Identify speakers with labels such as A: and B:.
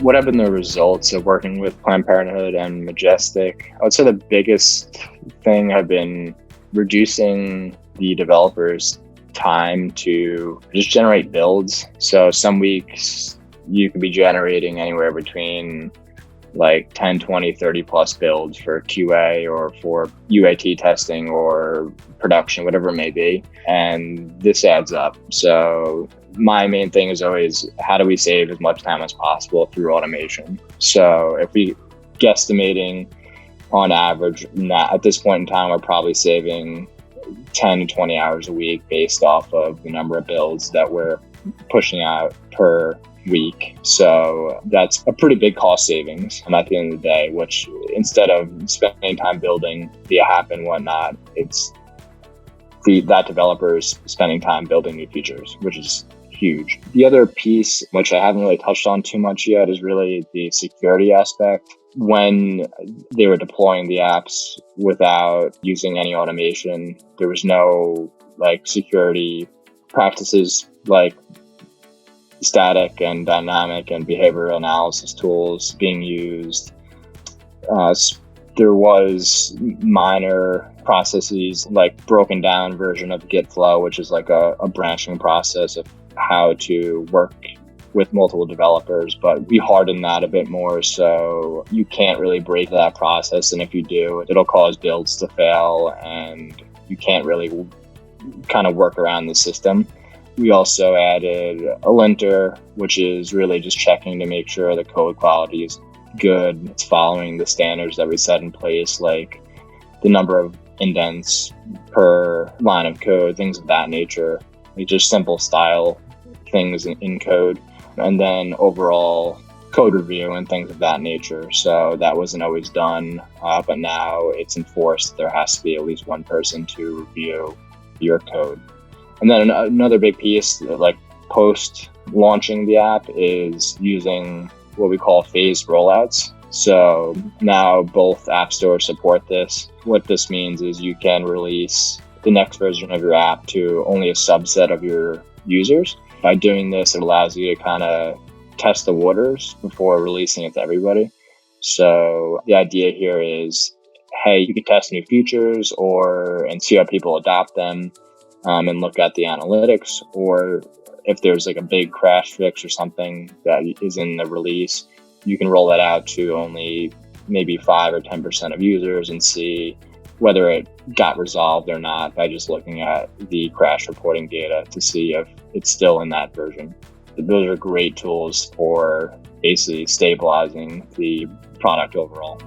A: What have been the results of working with Planned Parenthood and Majestyk? I would say the biggest thing have been reducing the developers' time to just generate builds. So some weeks you could be generating anywhere between like 10, 20, 30 plus builds for QA or for UAT testing or production, whatever it may be. And this adds up. So my main thing is always, how do we save as much time as possible through automation? So if we guesstimating on average, at this point in time, we're probably saving 10 to 20 hours a week based off of the number of builds that we're pushing out per week. So that's a pretty big cost savings at the end of the day, which instead of spending time building the app and whatnot, it's that developers spending time building new features, which is huge. The other piece, which I haven't really touched on too much yet, is really the security aspect. When they were deploying the apps without using any automation, there was no security practices like static and dynamic and behavioral analysis tools being used. There was minor processes like broken down version of Git flow, which is like a branching process of how to work with multiple developers, but we hardened that a bit more so you can't really break that process, and if you do, it'll cause builds to fail and you can't really kind of work around the system. We also added a linter, which is really just checking to make sure the code quality is good. It's following the standards that we set in place, like the number of indents per line of code, things of that nature, like just simple style things in code. And then overall code review and things of that nature. So that wasn't always done, but now it's enforced. There has to be at least one person to review your code. And then another big piece, like post launching the app, is using what we call phased rollouts. So now both app stores support this. What this means is you can release the next version of your app to only a subset of your users. By doing this, it allows you to kind of test the waters before releasing it to everybody. So the idea here is, hey, you can test new features and see how people adopt them and look at the analytics. Or if there's like a big crash fix or something that is in the release, you can roll that out to only maybe 5 or 10% of users and see whether it got resolved or not by just looking at the crash reporting data to see if it's still in that version. Those are great tools for basically stabilizing the product overall.